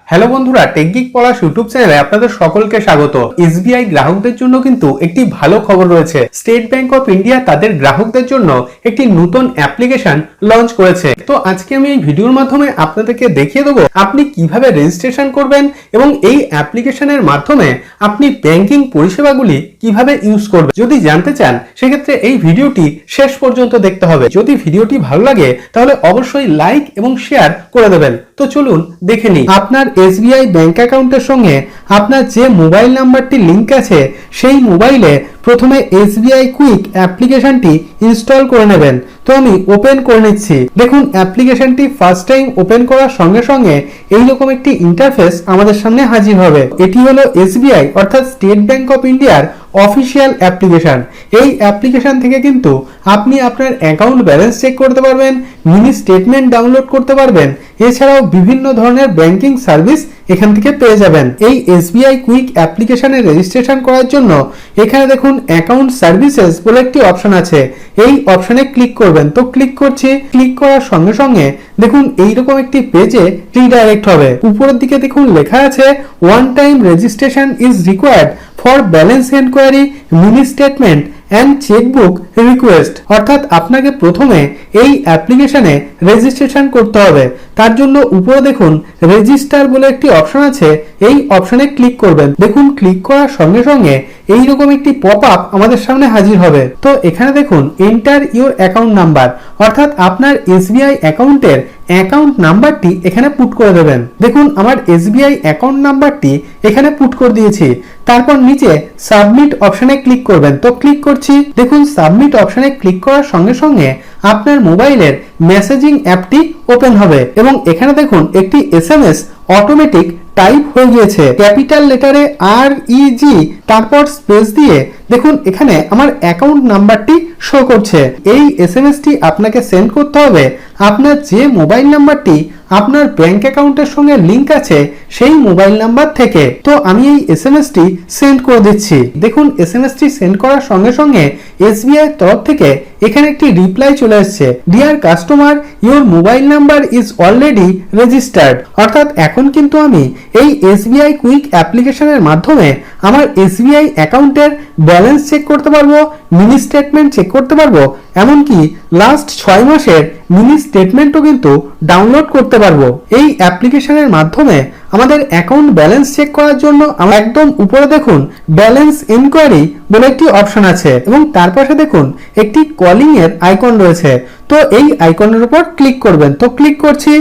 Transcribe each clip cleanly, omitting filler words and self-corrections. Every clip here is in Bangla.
হ্যালো বন্ধুরা, টেকগিক পলাশ ইউটিউব চ্যানেলে আপনাদের সকলকে স্বাগত। এসবিআই গ্রাহকদের জন্য কিন্তু একটি ভালো খবর রয়েছে। স্টেট ব্যাংক অফ ইন্ডিয়া তাদের গ্রাহকদের জন্য একটি নতুন অ্যাপ্লিকেশন লঞ্চ করেছে। তো আজকে আমি এই ভিডিওর মাধ্যমে আপনাদেরকে দেখিয়ে দেবো আপনি কিভাবে রেজিস্ট্রেশন করবেন এবং এই অ্যাপ্লিকেশনের মাধ্যমে আপনি ব্যাংকিং পরিষেবাগুলি কিভাবে ইউজ করবেন। যদি জানতে চান সেক্ষেত্রে এই ভিডিওটি শেষ পর্যন্ত দেখতে হবে। যদি ভিডিওটি ভালো লাগে তাহলে অবশ্যই লাইক এবং শেয়ার করে দেবেন। তো চলুন দেখে নিই। আপনার এসবিআই ব্যাংক অ্যাকাউন্টের সঙ্গে আপনার যে মোবাইল নাম্বারটি লিংক আছে সেই মোবাইলে প্রথমে এসবিআই কুইক অ্যাপ্লিকেশনটি ইনস্টল করে নেবেন। তো আমি ওপেন করে নিচ্ছি। দেখুন, অ্যাপ্লিকেশনটি ফার্স্ট টাইম ওপেন করার সঙ্গে সঙ্গে এইরকম একটি ইন্টারফেস আমাদের সামনে হাজির হবে। এটি হলো এসবিআই অর্থাৎ স্টেট ব্যাংক অফ ইন্ডিয়ার অফিসিয়াল অ্যাপ্লিকেশন। এই অ্যাপ্লিকেশন থেকে কিন্তু আপনি আপনার অ্যাকাউন্ট ব্যালেন্স চেক করতে পারবেন, মিনি স্টেটমেন্ট ডাউনলোড করতে পারবেন, এছাড়াও বিভিন্ন ধরনের ব্যাংকিং সার্ভিস এখান থেকে পেয়ে যাবেন। এই এসবিআই কুইক অ্যাপ্লিকেশনে রেজিস্ট্রেশন করার জন্য এখানে দেখুন অ্যাকাউন্ট সার্ভিসেস বলে একটি অপশন আছে। এই অপশনে ক্লিক করবেন। তো ক্লিক করছি। ক্লিক করার সঙ্গে সঙ্গে দেখুন এইরকম একটি পেজে রিডাইরেক্ট হবে। উপরের দিকে দেখুন লেখা আছে one time registration is required for balance enquiry, mini statement and chequebook request. অর্থাৎ আপনাকে প্রথমে এই অ্যাপ্লিকেশনে রেজিস্ট্রেশন করতে হবে। তার জন্য উপরে দেখুন রেজিস্টার বলে একটি অপশন আছে। এই অপশনে ক্লিক করবেন। দেখুন, ক্লিক করার সঙ্গে সঙ্গে এইরকম একটি পপ আপ আমাদের সামনে হাজির হবে। তো এখানে দেখুন এন্টার ইউর অ্যাকাউন্ট নাম্বার, অর্থাৎ আপনার এসবিআই অ্যাকাউন্টের অ্যাকাউন্ট নাম্বারটি এখানে পুট করে দেবেন। দেখুন আমার এসবিআই অ্যাকাউন্ট নাম্বারটি এখানে পুট করে দিয়েছি। তারপর নিচে সাবমিট অপশনে ক্লিক করবেন। তো ক্লিক করছি। দেখুন সাবমিট অপশনে ক্লিক করার সঙ্গে সঙ্গে আপনার মোবাইলের মেসেজিং অ্যাপটি ওপেন হবে এবং এখানে দেখুন একটি এসএমএস অটোমেটিক টাইপ হয়ে গিয়েছে। ক্যাপিটাল লেটারে REG তারপর স্পেস দিয়ে দেখুন এখানে আমার অ্যাকাউন্ট নাম্বারটি শো করছে। এই এসএমএসটি আপনাকে সেন্ড করতে হবে আপনার যে মোবাইল নাম্বারটি আপনার ব্যাংক অ্যাকাউন্টের সঙ্গে লিংক আছে সেই মোবাইল নাম্বার থেকে। তো আমি এই এসএমএসটি সেন্ড করে দিচ্ছি। দেখুন এসএমএসটি সেন্ড করার সঙ্গে সঙ্গে এসবিআই তরফ থেকে এখানে একটি রিপ্লাই চলে এসেছে। Deer customer, your mobile number is already registered. অর্থাৎ এখন কিন্তু আমি এই এসবিআই কুইক অ্যাপ্লিকেশনের মাধ্যমে আমার এসবিআই অ্যাকাউন্টের ব্যালেন্স চেক করতে পারবো, মিনি স্টেটমেন্ট চেক করতে পারবো, এমনকি লাস্ট 6 মাসের মিনি স্টেটমেন্টও কিন্তু ডাউনলোড করতে পারবো। এই অ্যাপ্লিকেশনের মাধ্যমে আমাদের অ্যাকাউন্ট ব্যালেন্স চেক করার জন্য একদম উপরে দেখুন ব্যালেন্স ইনকোয়ারি বলে একটি অপশন আছে এবং তার পাশে দেখুন একটি কলিং এর আইকন রয়েছে। তো এই আইকনের উপর ক্লিক করবেন। তো ক্লিক করছি।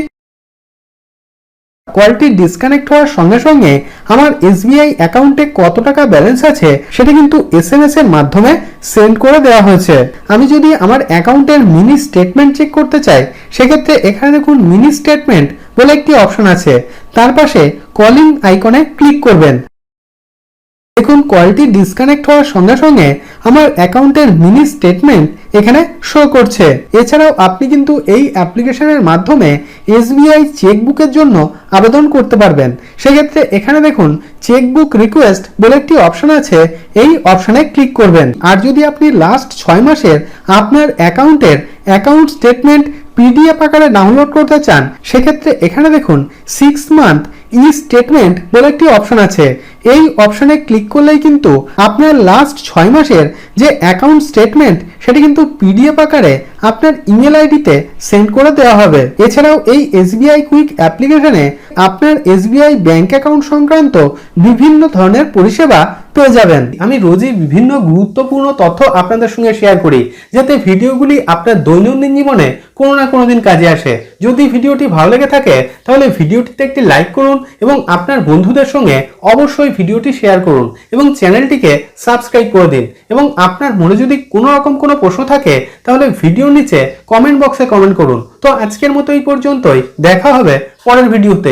কলটি ডিসকানেক্ট হওয়ার সঙ্গে সঙ্গে আমার এসবিআই অ্যাকাউন্টে কত টাকা ব্যালেন্স আছে সেটা কিন্তু এসএমএস এর মাধ্যমে সেন্ড করে দেওয়া হয়েছে। আমি যদি আমার অ্যাকাউন্টের মিনি স্টেটমেন্ট চেক করতে চাই সেক্ষেত্রে এখানে দেখুন মিনি স্টেটমেন্ট বলে একটি অপশন আছে। তার পাশে কলিং আইকনে ক্লিক করবেন। দেখুন কলটি ডিসকানেক্ট হওয়ার সঙ্গে সঙ্গে আমার অ্যাকাউন্টের মিনি স্টেটমেন্ট এখানে শো করছে। এছাড়াও আপনি কিন্তু এই অ্যাপ্লিকেশনের মাধ্যমে এসবিআই চেকবুকের জন্য আবেদন করতে পারবেন। সেক্ষেত্রে এখানে দেখুন চেকবুক রিকোয়েস্ট বলে একটি অপশন আছে। এই অপশনে ক্লিক করবেন। আর যদি আপনি লাস্ট 6 মাসের আপনার অ্যাকাউন্টের অ্যাকাউন্ট স্টেটমেন্ট পিডিএফ আকারে ডাউনলোড করতে চান সেক্ষেত্রে এখানে দেখুন 6 মান্থ ই স্টেটমেন্ট বলে একটি অপশন আছে। এই অপশনে ক্লিক করলেই কিন্তু আপনার লাস্ট 6 মাসের যে অ্যাকাউন্ট স্টেটমেন্ট সেটি কিন্তু পিডিএফ আকারে আপনার ইমেল আইডিতে সেন্ড করে দেওয়া হবে। এছাড়াও এই এসবিআই কুইক অ্যাপ্লিকেশনে আপনার এসবিআই ব্যাংক অ্যাকাউন্ট সংক্রান্ত বিভিন্ন ধরনের পরিষেবা পেয়ে যাবেন। আমি রোজই বিভিন্ন গুরুত্বপূর্ণ তথ্য আপনাদের সঙ্গে শেয়ার করি যাতে ভিডিওগুলি আপনার দৈনন্দিন জীবনে কোনো না কোনো দিন কাজে আসে। যদি ভিডিওটি ভালো লেগে থাকে তাহলে ভিডিওটিতে একটি লাইক করুন এবং আপনার বন্ধুদের সঙ্গে অবশ্যই ভিডিওটি শেয়ার করুন এবং চ্যানেলটিকে সাবস্ক্রাইব করে দিন। এবং আপনার মনে যদি কোনো রকম কোনো প্রশ্ন থাকে তাহলে ভিডিওর নিচে কমেন্ট বক্সে কমেন্ট করুন। তো আজকের মতো এই পর্যন্তই, দেখা হবে পরের ভিডিওতে।